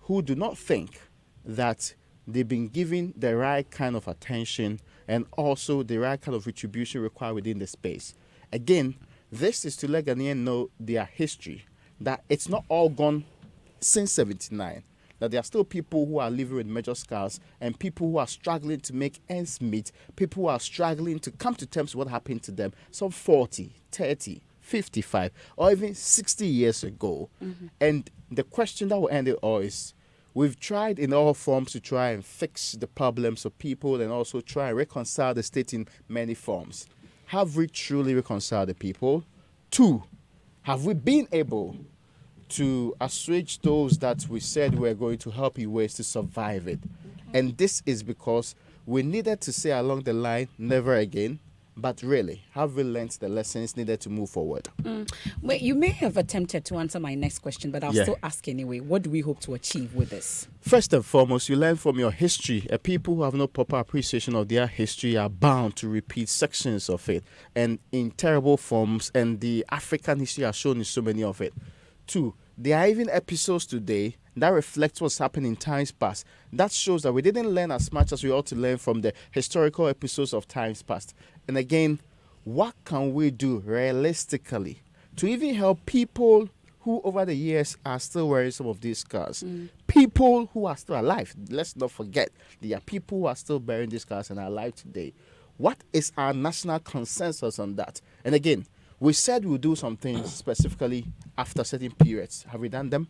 who do not think that they've been given the right kind of attention and also the right kind of retribution required within the space. Again, this is to let Ghanaians know their history, that it's not all gone since 79, that there are still people who are living with major scars and people who are struggling to make ends meet, people who are struggling to come to terms with what happened to them some 40, 30, 55, or even 60 years ago. And the question that will end it all is, we've tried in all forms to try and fix the problems of people and also try and reconcile the state in many forms. Have we truly reconciled the people? 2, have we been able to assuage those that we said were going to help in ways to survive it? And this is because we needed to say along the line, never again. But really, have we learned the lessons needed to move forward? Well, you may have attempted to answer my next question, but I'll still ask anyway. What do we hope to achieve with this? First and foremost, you learn from your history. People who have no proper appreciation of their history are bound to repeat sections of it, and in terrible forms, and the African history has shown in so many of it. 2, there are even episodes today, That reflects what's happened in times past. That shows that we didn't learn as much as we ought to learn from the historical episodes of times past. And again, what can we do realistically to even help people who over the years are still wearing some of these scars? People who are still alive. Let's not forget, there are people who are still bearing these scars and are alive today. What is our national consensus on that? And again, we said we'll do some things specifically after certain periods. Have we done them?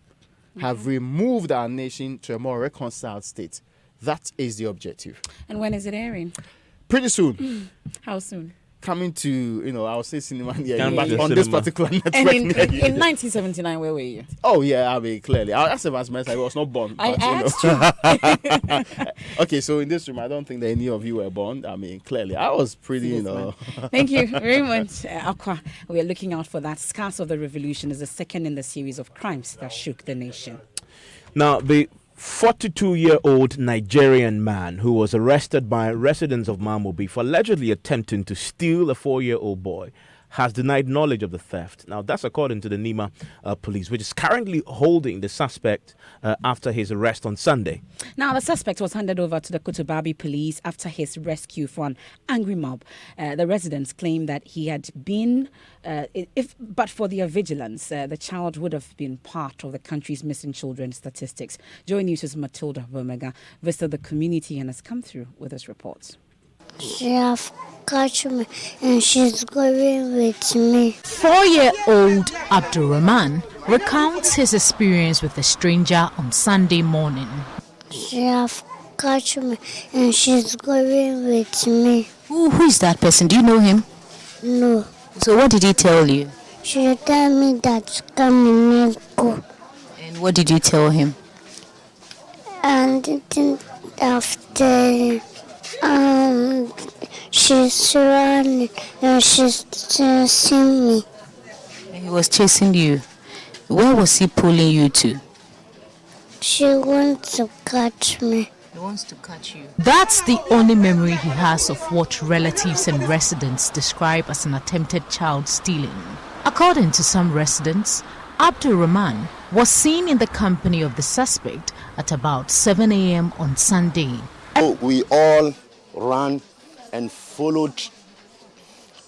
Have we moved our nation to a more reconciled state? That is the objective. And when is it airing? Pretty soon. How soon? Coming to, I would say cinema near you, Coming but to on cinema. this particular network. And in near you. 1979, where were you? Oh, yeah, I mean, clearly. I asked about I was not born. I but, asked you. Okay, so in this room, I don't think that any of you were born. I mean, clearly. I was pretty, Thank you very much, Aqua. We are looking out for that. Scars of the Revolution is the second in the series of crimes that shook the nation. Now, the 42-year-old Nigerian man who was arrested by residents of Mamobi for allegedly attempting to steal a 4-year-old boy has denied knowledge of the theft. Now, that's according to the Nima police, which is currently holding the suspect after his arrest on Sunday. Now, the suspect was handed over to the Kotobabi police after his rescue from an angry mob. The residents claim that he had been, but for their vigilance, the child would have been part of the country's missing children statistics. Joy News' Matilda Bomega visited the community and has come through with this report. She have catch me and she's going with me. 4-year-old Abdulrahman recounts his experience with a stranger on Sunday morning. She have catch me and she's going with me. Who is that person? Do you know him? No. So what did he tell you? She tell me that come and go. And what did you tell him? And then after she's running and she's chasing me. He was chasing you. Where was he pulling you to? She wants to catch me. He wants to catch you. That's the only memory he has of what relatives and residents describe as an attempted child stealing. According to some residents, Abdul Rahman was seen in the company of the suspect at about 7 a.m. on Sunday. We all ran and followed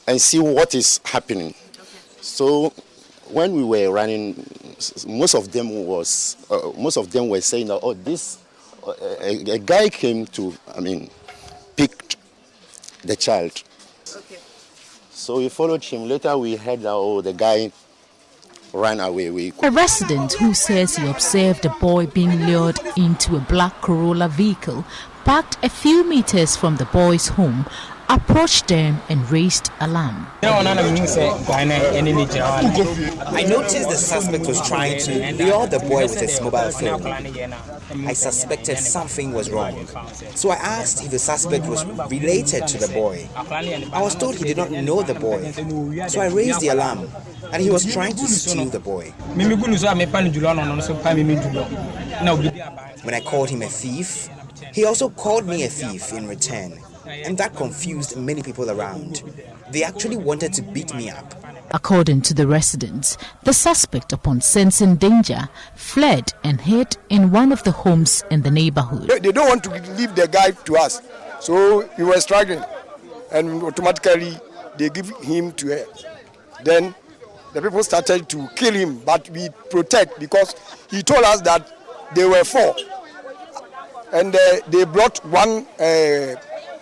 and see what is happening. So when we were running, most of them were saying that, a guy came to, pick the child. Okay. So we followed him. Later we heard that, the guy ran away. A resident who says he observed a boy being lured into a black Corolla vehicle parked a few meters from the boy's home, approached them and raised alarm. I noticed the suspect was trying to lure the boy with his mobile phone. I suspected something was wrong. So I asked if the suspect was related to the boy. I was told he did not know the boy. So I raised the alarm and he was trying to steal the boy. When I called him a thief, he also called me a thief in return. And that confused many people around. They actually wanted to beat me up. According to the residents, the suspect, upon sensing danger, fled and hid in one of the homes in the neighborhood. They don't want to leave the guy to us, so we were struggling, and automatically they give him to her. Then the people started to kill him, but we protect because he told us that they were 4, and they brought one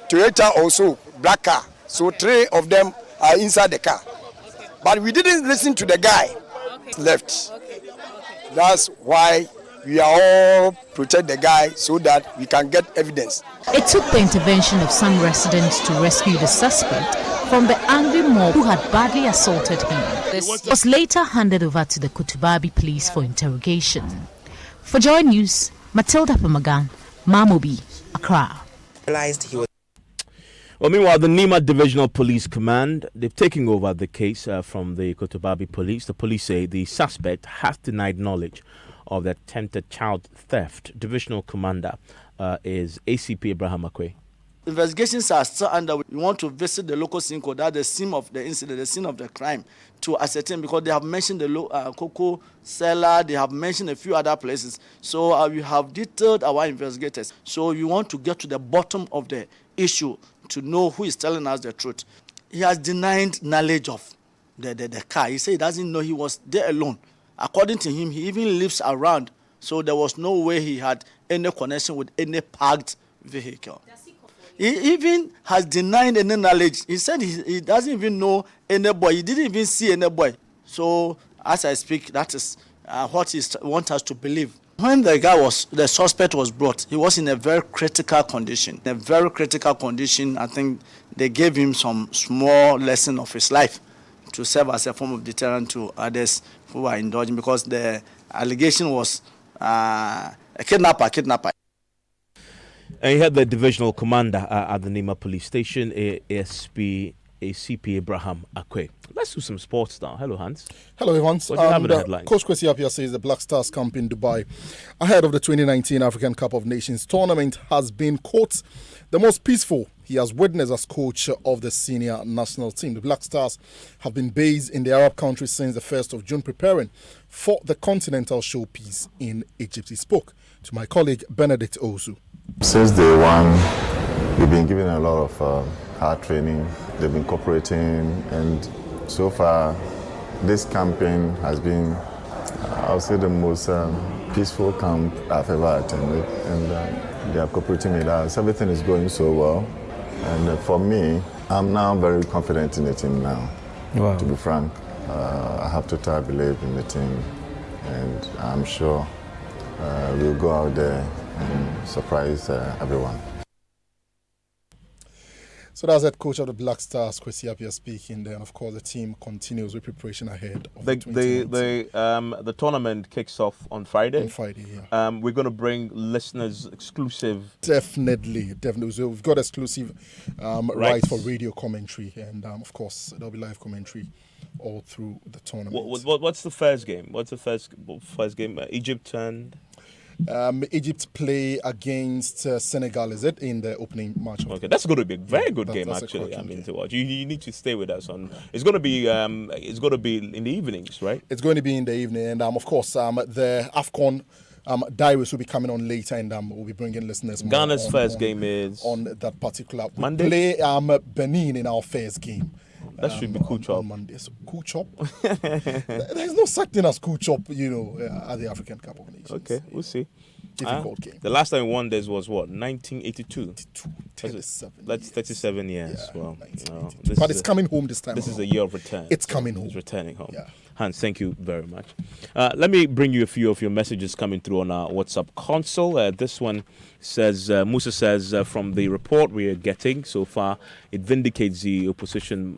Toyota also, black car. So 3 of them are inside the car. But we didn't listen to the guy. Left. That's why we are all protect the guy so that we can get evidence. It took the intervention of some residents to rescue the suspect from the angry mob who had badly assaulted him. This was later handed over to the Kotobabi police for interrogation. For Joy News, Matilda Pamagan, Mamobi, Accra. Realized he was. Well, meanwhile, the Nima Divisional Police Command, they've taken over the case from the Kotobabi police. The police say the suspect has denied knowledge of the attempted child theft. Divisional Commander is ACP Abraham Akwe. Investigations are still under. We want to visit the local scene code, that's the scene of the incident, the scene of the crime, to ascertain, because they have mentioned the cocoa cellar, they have mentioned a few other places. So we have detailed our investigators. So we want to get to the bottom of the issue to know who is telling us the truth. He has denied knowledge of the car. He said he doesn't know, he was there alone. According to him, he even lives around. So there was no way he had any connection with any parked vehicle. He even has denied any knowledge. He said he doesn't even know any boy. He didn't even see any boy. So as I speak, that is what he wants us to believe. When the suspect was brought, he was in a very critical condition. In a very critical condition, I think they gave him some small lesson of his life to serve as a form of deterrent to others who are indulging, because the allegation was a kidnapper. And you had the divisional commander at the Nima police station, ACP Abraham Akwe. Let's do some sports now. Hello, Hans. Hello, Evans. What do you have in the headlines? Coach Kwesi Appiah says the Black Stars camp in Dubai ahead of the 2019 African Cup of Nations tournament has been, quote, the most peaceful he has witnessed as coach of the senior national team. The Black Stars have been based in the Arab country since the 1st of June, preparing for the continental showpiece in Egypt. He spoke to my colleague Benedict Osu. Since day one, we've been given a lot of hard training. They've been cooperating, and so far, this campaign has been, I would say, the most peaceful camp I've ever attended, and they are cooperating with us. Everything is going so well, and for me, I'm now very confident in the team now. Wow. To be frank, I have total belief in the team, and I'm sure we'll go out there and surprise everyone. So that's head coach of the Black Stars, Kwesi Appiah, speaking. Then, of course, the team continues with preparation ahead of the tournament kicks off on Friday. On Friday, yeah. We're going to bring listeners exclusive. Definitely. So we've got exclusive rights for radio commentary, and of course, there'll be live commentary all through the tournament. What's the first game? What's the first game? Egypt and. Egypt play against Senegal, is it, in the opening match? Okay, that's going to be a very good game, actually. To watch. You need to stay with us on. It's going to be in the evenings, right? It's going to be in the evening, and of course, the AFCON diaries will be coming on later, and we'll be bringing listeners. Ghana's first game is on that particular. We Monday. Play Benin in our first game. That should be cool chop. On Monday. So, cool chop. There's no such thing as cool chop, at the African Cup of Nations. Okay, we'll see. Difficult game. The last time we won this was what? 1982. 37. That's 37 years. Yeah, well, but it's coming home this time. This is a year of return. It's coming home. It's returning home. Yeah. Hans, thank you very much. Let me bring you a few of your messages coming through on our WhatsApp console. This one says, Musa says, from the report we are getting so far, it vindicates the opposition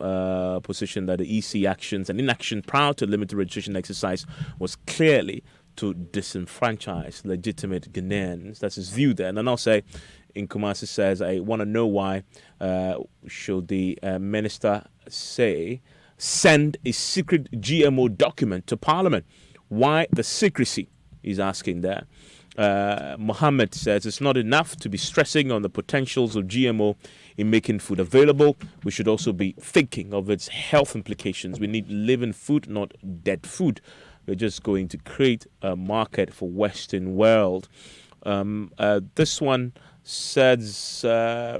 position that the EC actions and inaction prior to limited registration exercise was clearly to disenfranchise legitimate Ghanaians. That's his view there. And then I'll say, in Kumasi says, I want to know why should the minister send a secret GMO document to Parliament? Why the secrecy? He's asking there. Mohammed says it's not enough to be stressing on the potentials of GMO in making food available. We should also be thinking of its health implications. We need living food, not dead food. We're just going to create a market for Western world. This one says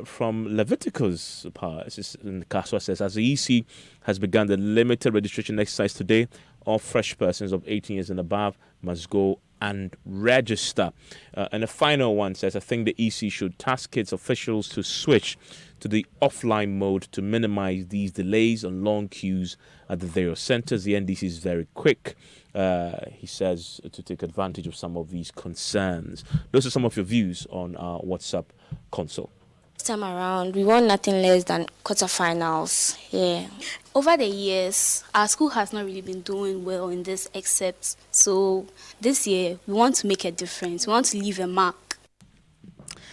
from Leviticus, Kaswa says, as the EC has begun the limited registration exercise today, all fresh persons of 18 years and above must go and register. And the final one says, I think the EC should task its officials to switch to the offline mode to minimize these delays on long queues at the various centers. The NDC is very quick, he says, to take advantage of some of these concerns. Those are some of your views on our WhatsApp console. This time around, we want nothing less than quarterfinals. Yeah. Over the years, our school has not really been doing well in this except. So this year, we want to make a difference. We want to leave a mark.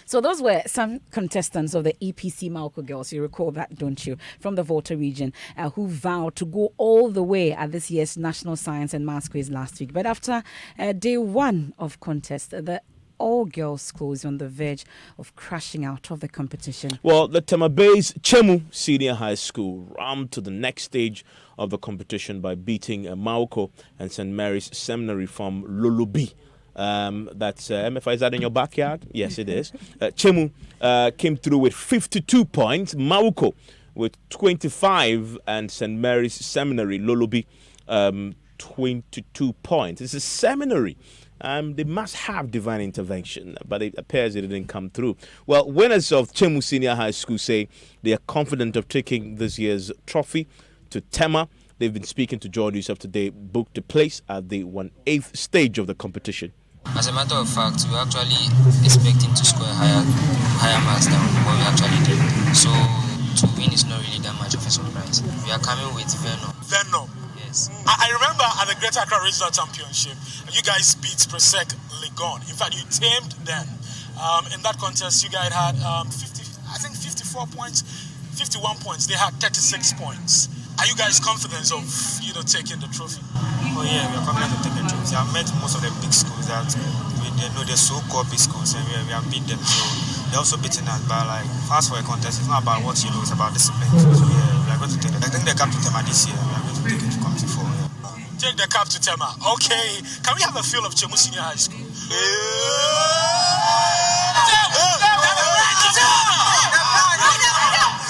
So those were some contestants of the EPC Malco Girls, you recall that, don't you, from the Volta region, who vowed to go all the way at this year's National Science and Maths Quiz last week. But after day one of contest, the all-girls school is on the verge of crashing out of the competition. Well, the Tema Bay's Chemu Senior High School ramped to the next stage of the competition by beating Mauko and St. Mary's Seminary from Lulubi. That's MFI, is that in your backyard? Yes, it is. Chemu came through with 52 points. Mauko with 25 and St. Mary's Seminary, Lulubi, 22 points. It's a seminary. They must have divine intervention, but it appears it didn't come through. Well, winners of Chemu Senior High School say they are confident of taking this year's trophy to Tema. They've been speaking to Joy News of today, booked a place at the 1/8 stage of the competition. As a matter of fact, we're actually expecting to score higher marks than what we actually did. So to win is not really that much of a surprise. We are coming with Venom. Venom. Yes. I remember at the Greater Accra Regional Championship, you guys beat Presec Legon. In fact, you tamed them. In that contest, you guys had 54 points, 51 points. They had 36 points. Are you guys confident of taking the trophy? Oh yeah, we are confident of taking the trophy. I've met most of the big schools that they're so-called big schools, and we have beat them. So they're also beating us. But fast for a contest, it's not about what you know, it's about discipline. So yeah, we are going to take it. I think they come to Tema this year. We are going to take it to Committee 4. Take the cup to Tema. Okay. Can we have a feel of Chemu Senior High School?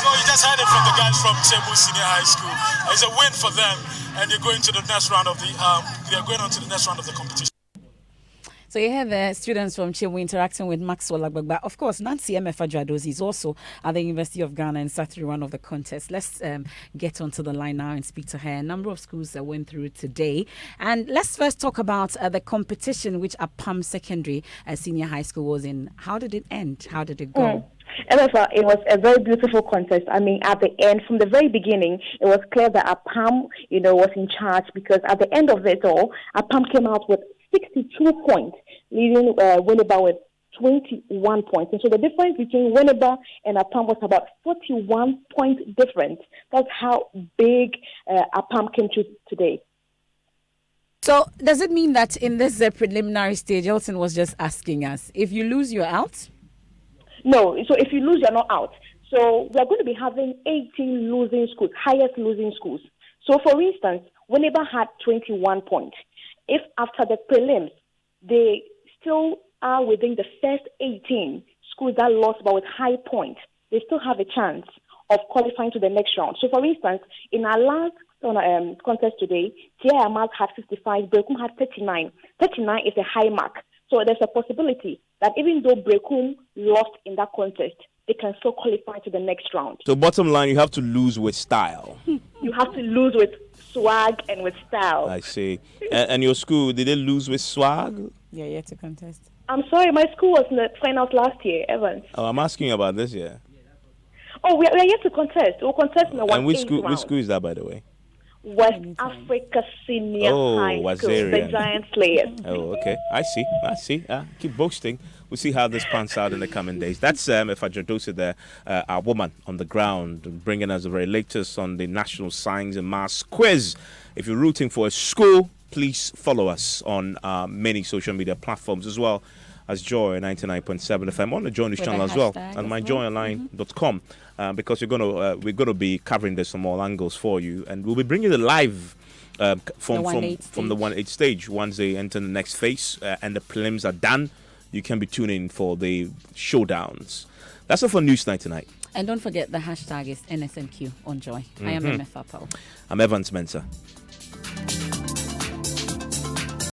So you just heard it from the guys from Chemu Senior High School. It's a win for them, and they're going to the next round of the. They are going on to the next round of the competition. So you have the students from Chemu interacting with Maxwell Agbagba. Of course, Nancy MF Adradozi is also at the University of Ghana and sat through one of the contests. Let's get onto the line now and speak to her. A number of schools that went through today. And let's first talk about the competition which Apam Secondary Senior High School was in. How did it end? How did it go? It was a very beautiful contest. I mean, at the end, from the very beginning, it was clear that Apam, was in charge, because at the end of it all, Apam came out with 62 points, leading Winneba with 21 points. And so the difference between Winneba and Apam was about 41 point difference. That's how big Apam came to today. So does it mean that in this preliminary stage, Elton was just asking us, if you lose, you're out? No, so if you lose, you're not out. So we're going to be having 18 losing schools, highest losing schools. So for instance, Winneba had 21 points. If after the prelims, they still are within the first 18 schools that lost but with high points, they still have a chance of qualifying to the next round. So for instance, in our last contest today, Tia Amal had 55, Brekum had 39. 39 is a high mark. So there's a possibility that even though Brekum lost in that contest, they can still qualify to the next round. So bottom line, you have to lose with style. You have to lose with swag and with style. I see. And your school, did they lose with swag? Yeah, yet to contest. I'm sorry, my school was in the finals last year, Evans. Oh, I'm asking you about this year. Oh, we are yet to contest. We'll contest in the 1/8 And which school is that, by the way? West Africa Senior High School, the Giant Slayers. Oh, okay. I see. Keep boasting. We'll see how this pans out in the coming days. That's if Adradosi there, our woman on the ground, bringing us the very latest on the National Science and Maths Quiz. If you're rooting for a school, please follow us on many social media platforms as well as Joy 99.7 FM on the Joy News channel as well, and myjoyonline.com. Because we're gonna be covering this from all angles for you, and we'll be bringing it live from the 1/8 stage. Once they enter the next phase and the prelims are done, you can be tuning in for the showdowns. That's all for Newsnight tonight. And don't forget the hashtag is NSMQ on Joy. I am MF Apple. I'm Evans Mensah.